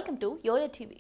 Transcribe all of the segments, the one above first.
Welcome to YOYOTV.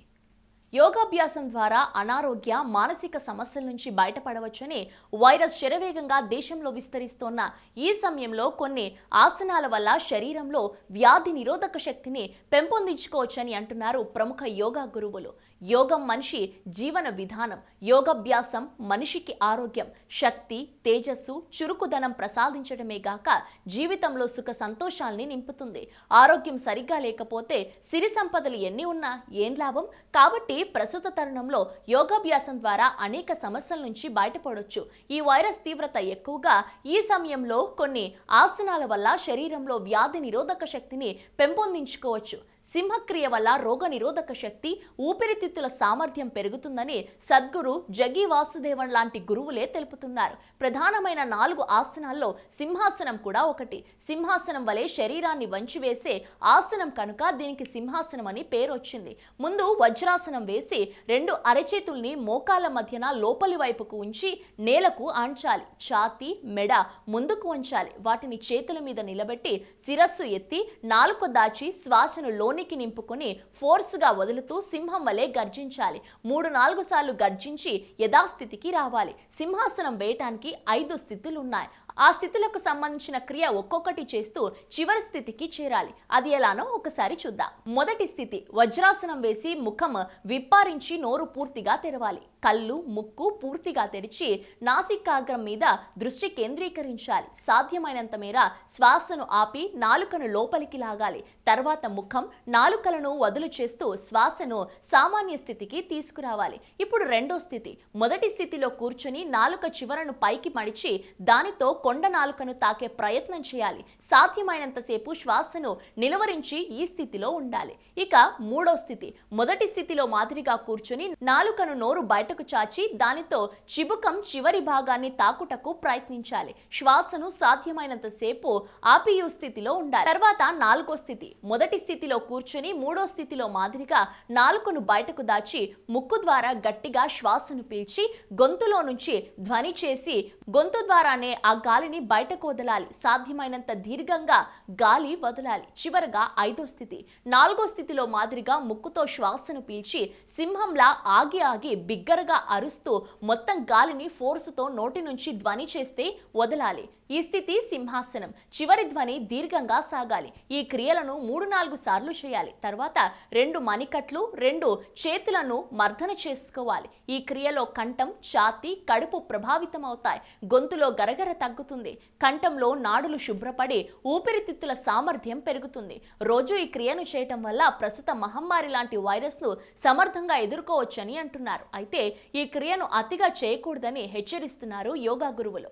యోగాభ్యాసం ద్వారా అనారోగ్య మానసిక సమస్యల నుంచి బయటపడవచ్చని వైరస్ శరవేగంగా దేశంలో విస్తరిస్తోన్న ఈ సమయంలో కొన్ని ఆసనాల వల్ల శరీరంలో వ్యాధి నిరోధక శక్తిని పెంపొందించుకోవచ్చని అంటున్నారు ప్రముఖ యోగా గురువులు. యోగం మనిషి జీవన విధానం. యోగాభ్యాసం మనిషికి ఆరోగ్యం, శక్తి, తేజస్సు, చురుకుదనం ప్రసాదించడమే గాక జీవితంలో సుఖ సంతోషాల్ని నింపుతుంది. ఆరోగ్యం సరిగ్గా లేకపోతే సిరి సంపదలు ఎన్ని ఉన్నా ఏం లాభం? కాబట్టి ప్రస్తుత తరుణంలో యోగాభ్యాసం ద్వారా అనేక సమస్యల నుంచి బయటపడొచ్చు. ఈ వైరస్ తీవ్రత ఎక్కువగా ఈ సమయంలో కొన్ని ఆసనాల వల్ల శరీరంలో వ్యాధి నిరోధక శక్తిని పెంపొందించుకోవచ్చు. సింహ క్రియ వల్ల రోగ నిరోధక శక్తి, ఊపిరితిత్తుల సామర్థ్యం పెరుగుతుందని సద్గురు జగి వాసుదేవన్ లాంటి గురువులే తెలుపుతున్నారు. ప్రధానమైన 4 ఆసనాల్లో సింహాసనం కూడా ఒకటి. సింహాసనం వలె శరీరాన్ని వంచివేసే ఆసనం కనుక దీనికి సింహాసనం అని పేరు వచ్చింది. ముందు వజ్రాసనం వేసి 2 అరచేతుల్ని మోకాళ్ళ మధ్యన లోపలి వైపుకు ఉంచి నేలకు ఆంచాలి. ఛాతీ, మెడ ముందుకు ఉంచాలి. వాటిని చేతుల మీద నిలబెట్టి శిరస్సు ఎత్తి నాలుక దాచి శ్వాసను లోనికి నింపుకొని ఫోర్స్గా వదులుతూ సింహం వలె గర్జించాలి. 3-4 సార్లు గర్జించి యథాస్థితికి రావాలి. సింహాసనం వేయటానికి 5 స్థితులు ఉన్నాయి. ఆ స్థితులకు సంబంధించిన క్రియ ఒక్కొక్కటి చేస్తూ చివరి స్థితికి చేరాలి. అది ఎలానో ఒకసారి చూద్దాం. మొదటి స్థితి వజ్రాసనం వేసి ముఖం విప్పారించి నోరు పూర్తిగా తెరవాలి. కళ్ళు, ముక్కు పూర్తిగా తెరిచి నాసికాగ్రం మీద దృష్టి కేంద్రీకరించాలి. సాధ్యమైనంత మేర శ్వాసను ఆపి నాలుకను లోపలికి లాగాలి. తర్వాత ముఖం, నాలుకలను వదులు చేస్తూ శ్వాసను సామాన్య స్థితికి తీసుకురావాలి. ఇప్పుడు రెండో స్థితి. మొదటి స్థితిలో కూర్చొని నాలుక చివరను పైకి మడిచి దానితో కొండ నాలుకను తాకే ప్రయత్నం చేయాలి. సాధ్యమైనంతసేపు శ్వాసను నిలువరించి ఈ స్థితిలో ఉండాలి. ఇక మూడో స్థితి. మొదటి స్థితిలో మాదిరిగా కూర్చొని నాలుకను నోరు బయటకు చాచి దానితో చిబుకం చివరి భాగాన్ని తాకుటకు ప్రయత్నించాలి. శ్వాసను సాధ్యమైనంతసేపు ఆపియు స్థితిలో ఉండాలి. తర్వాత నాలుగో స్థితి. మొదటి స్థితిలో కూర్చొని మూడో స్థితిలో మాదిరిగా నాలుకను బయటకు దాచి ముక్కు ద్వారా గట్టిగా శ్వాసను పీల్చి గొంతులో నుంచి ధ్వని చేసి గొంతు ద్వారానే ఆ గాలిని బయటకు వదలాలి. సాధ్యమైనంత దీర్ఘంగా గాలి వదలాలి. చివరగా ఐదో స్థితి. నాలుగో స్థితిలో మాదిరిగా ముక్కుతో శ్వాసను పీల్చి సింహంలా ఆగి బిగ్గరగా అరుస్తూ మొత్తం గాలిని ఫోర్సుతో నోటి నుంచి ధ్వని చేస్తే వదలాలి. ఈ స్థితి సింహాసనం. చివరి ధ్వని దీర్ఘంగా సాగాలి. ఈ క్రియలను 3-4 సార్లు చేయాలి. తర్వాత 2 మణికట్లు, 2 చేతులను మర్దన చేసుకోవాలి. ఈ క్రియలో కంఠం, ఛాతీ, కడుపు ప్రభావితం అవుతాయి. గొంతులో గరగర తగ్గుతుంది. కంఠంలో నాడులు శుభ్రపడి ఊపిరితిత్తుల సామర్థ్యం పెరుగుతుంది. రోజు ఈ క్రియను చేయటం వల్ల ప్రస్తుత మహమ్మారి లాంటి వైరస్ ను సమర్థంగా ఎదుర్కోవచ్చని అంటున్నారు. అయితే ఈ క్రియను అతిగా చేయకూడదని హెచ్చరిస్తున్నారు యోగా గురువులు.